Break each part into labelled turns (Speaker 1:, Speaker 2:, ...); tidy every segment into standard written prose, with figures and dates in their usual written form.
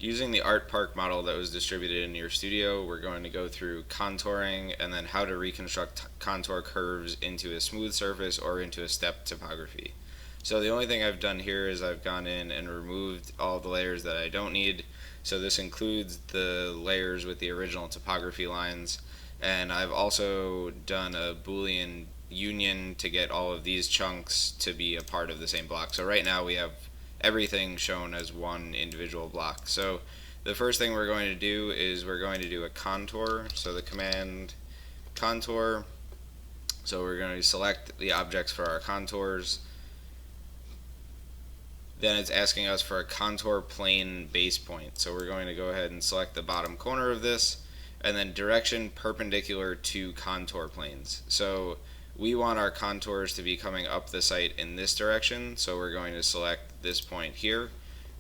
Speaker 1: Using the art park model that was distributed in your studio, we're going to go through contouring and then how to reconstruct contour curves into a smooth surface or into a step topography. So the only thing I've done here is I've gone in and removed all the layers that I don't need. So this includes the layers with the original topography lines, and I've also done a Boolean union to get all of these chunks to be a part of the same block. So right now we have everything shown as one individual block. So the first thing we're going to do is we're going to do a contour. So the command contour. So we're going to select the objects for our contours. Then it's asking us for a contour plane base point. So we're going to go ahead and select the bottom corner of this, and then direction perpendicular to contour planes. So we want our contours to be coming up the site in this direction, so we're going to select this point here.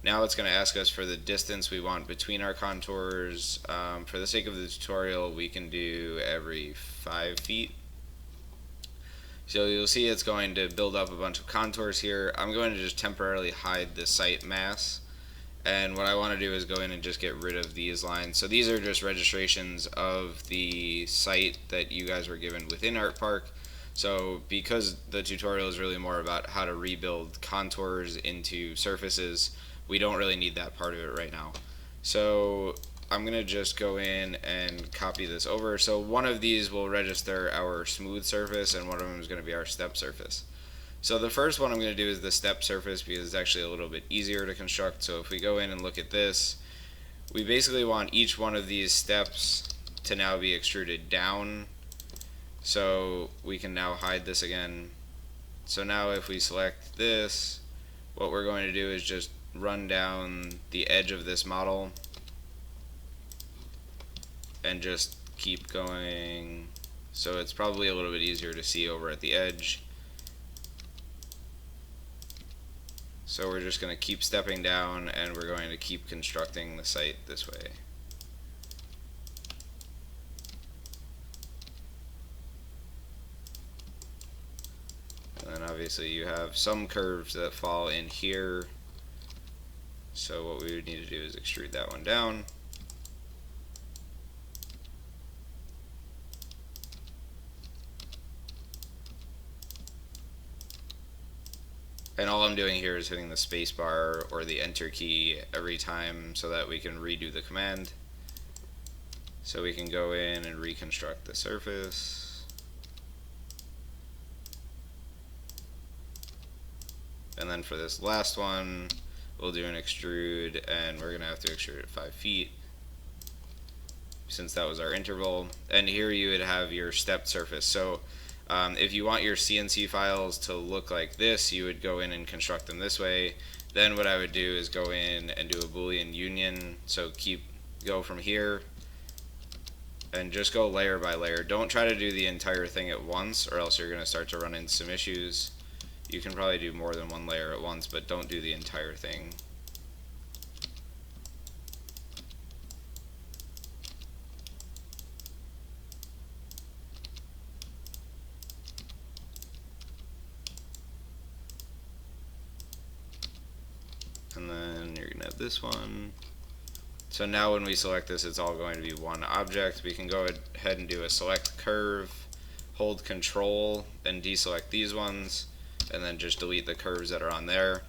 Speaker 1: Now it's going to ask us for the distance we want between our contours. For the sake of the tutorial, we can do every 5 feet. So you'll see it's going to build up a bunch of contours here. I'm going to just temporarily hide the site mass. And what I want to do is go in and just get rid of these lines. So these are just registrations of the site that you guys were given within Art Park. So because the tutorial is really more about how to rebuild contours into surfaces, we don't really need that part of it right now. So I'm going to just go in and copy this over. So one of these will register our smooth surface, and one of them is going to be our step surface. So the first one I'm going to do is the step surface because it's actually a little bit easier to construct. So if we go in and look at this, we basically want each one of these steps to now be extruded down. So we can now hide this again. So now if we select this, what we're going to do is just run down the edge of this model and just keep going. So it's probably a little bit easier to see over at the edge. So we're just going to keep stepping down, and we're going to keep constructing the site this way. And then obviously you have some curves that fall in here. So what we would need to do is extrude that one down. And all I'm doing here is hitting the space bar or the enter key every time so that we can redo the command. So we can go in and reconstruct the surface. And then for this last one, we'll do an extrude, and we're going to have to extrude at 5 feet since that was our interval. And here you would have your stepped surface. So if you want your CNC files to look like this, you would go in and construct them this way. Then what I would do is go in and do a Boolean union. So go from here and just go layer by layer. Don't try to do the entire thing at once, or else you're going to start to run into some issues. You can probably do more than one layer at once, but don't do the entire thing. And then you're going to have this one. So now when we select this, it's all going to be one object. We can go ahead and do a select curve, hold control, and deselect these ones, and then just delete the curves that are on there.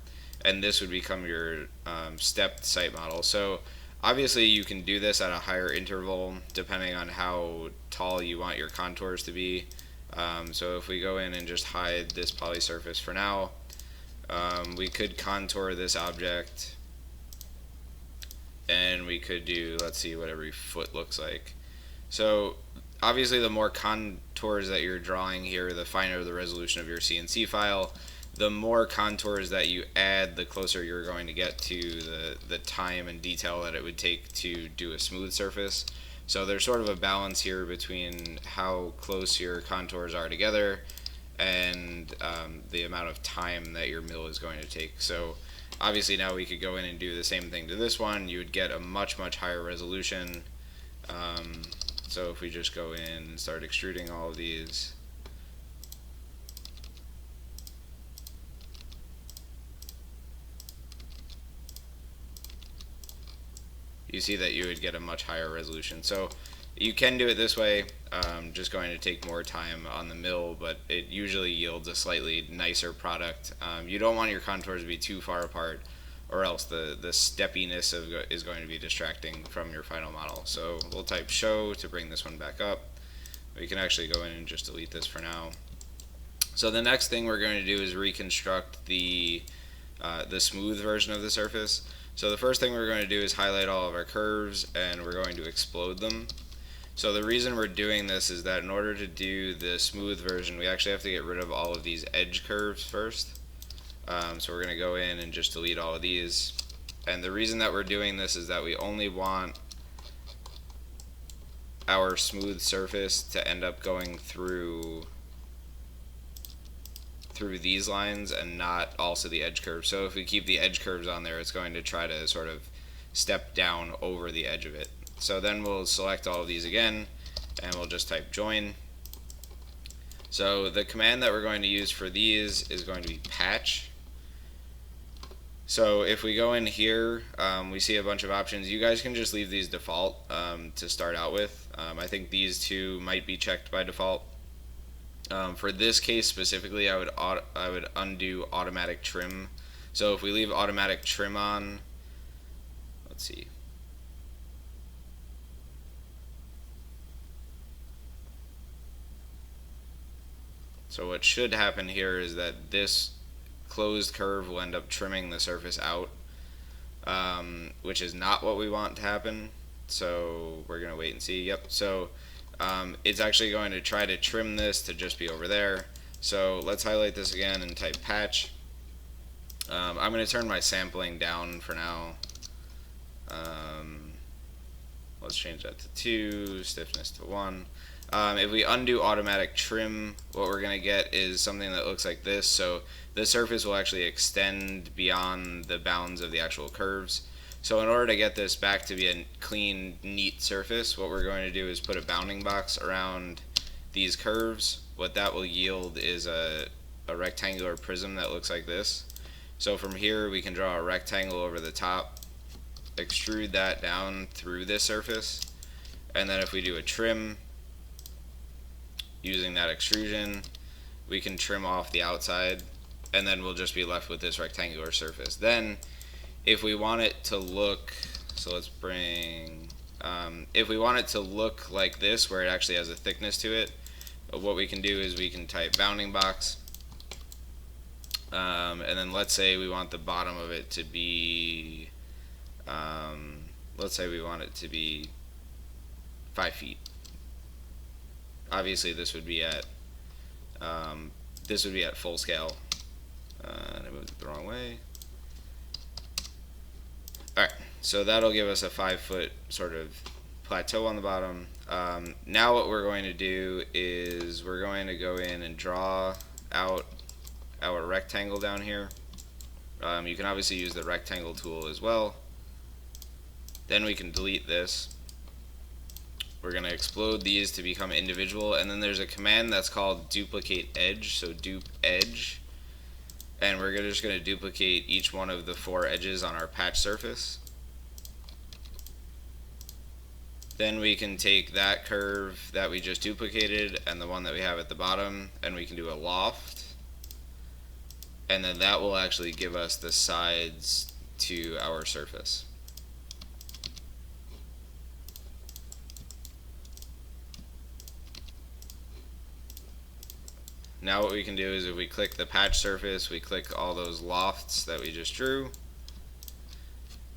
Speaker 1: And this would become your stepped site model. So obviously you can do this at a higher interval depending on how tall you want your contours to be. So if we go in and just hide this poly surface for now, we could contour this object, and we could do, let's see what every foot looks like. So obviously the more contours that you're drawing here, the finer the resolution of your CNC file. The more contours that you add, the closer you're going to get to the time and detail that it would take to do a smooth surface. So there's sort of a balance here between how close your contours are together and the amount of time that your mill is going to take. So obviously now we could go in and do the same thing to this one. You would get a much higher resolution. So if we just go in and start extruding all of these, you see that you would get a much higher resolution. So you can do it this way, just going to take more time on the mill, but it usually yields a slightly nicer product. You don't want your contours to be too far apart, or else the steppiness is going to be distracting from your final model. So we'll type show to bring this one back up. We can actually go in and just delete this for now. So the next thing we're going to do is reconstruct the smooth version of the surface. So the first thing we're going to do is highlight all of our curves, and we're going to explode them. So the reason we're doing this is that in order to do the smooth version, we actually have to get rid of all of these edge curves first. So we're going to go in and just delete all of these. And the reason that we're doing this is that we only want our smooth surface to end up going through these lines and not also the edge curves. So if we keep the edge curves on there, it's going to try to sort of step down over the edge of it. So then we'll select all of these again, and we'll just type join. So the command that we're going to use for these is going to be patch. So if we go in here, we see a bunch of options. You guys can just leave these default to start out with. I think these two might be checked by default. For this case specifically, I would undo automatic trim. So if we leave automatic trim on, let's see. So what should happen here is that this closed curve will end up trimming the surface out, which is not what we want to happen. So we're going to wait and see. Yep. So it's actually going to try to trim this to just be over there. So let's highlight this again and type patch. I'm going to turn my sampling down for now. Let's change that to 2, stiffness to 1. If we undo automatic trim, what we're going to get is something that looks like this. So the surface will actually extend beyond the bounds of the actual curves. So in order to get this back to be a clean, neat surface, what we're going to do is put a bounding box around these curves. What that will yield is a rectangular prism that looks like this. So from here we can draw a rectangle over the top, extrude that down through this surface, and then if we do a trim using that extrusion, we can trim off the outside, and then we'll just be left with this rectangular surface. Then if we want it to look, so let's bring, if we want it to look like this where it actually has a thickness to it, what we can do is we can type bounding box, and then let's say we want the bottom of it to be, let's say we want it to be 5 feet. Obviously this would be at full scale. And I moved it the wrong way. Alright, so that'll give us a 5-foot sort of plateau on the bottom. Now what we're going to do is we're going to go in and draw out our rectangle down here. You can obviously use the rectangle tool as well. Then we can delete this. We're going to explode these to become individual, and then there's a command that's called duplicate edge, so dupe edge, and we're just going to duplicate each one of the 4 edges on our patch surface. Then we can take that curve that we just duplicated and the one that we have at the bottom, and we can do a loft, and then that will actually give us the sides to our surface. Now what we can do is if we click the patch surface, we click all those lofts that we just drew,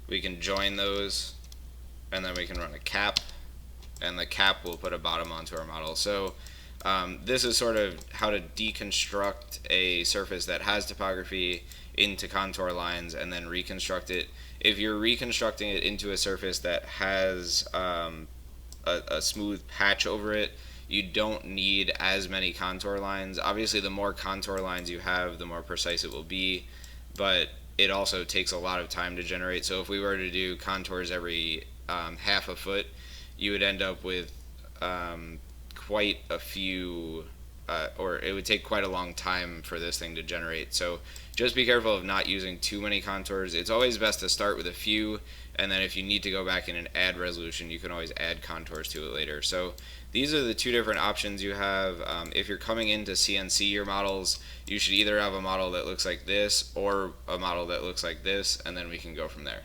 Speaker 1: we can join those, and then we can run a cap, and the cap will put a bottom onto our model. So this is sort of how to deconstruct a surface that has topography into contour lines and then reconstruct it. If you're reconstructing it into a surface that has a smooth patch over it, you don't need as many contour lines. Obviously the more contour lines you have, the more precise it will be, but it also takes a lot of time to generate. So if we were to do contours every half a foot, you would end up with quite a few, or it would take quite a long time for this thing to generate. So just be careful of not using too many contours. It's always best to start with a few and then if you need to go back in and add resolution, you can always add contours to it later. So these are the two different options you have. If you're coming in to CNC your models, you should either have a model that looks like this or a model that looks like this, and then we can go from there.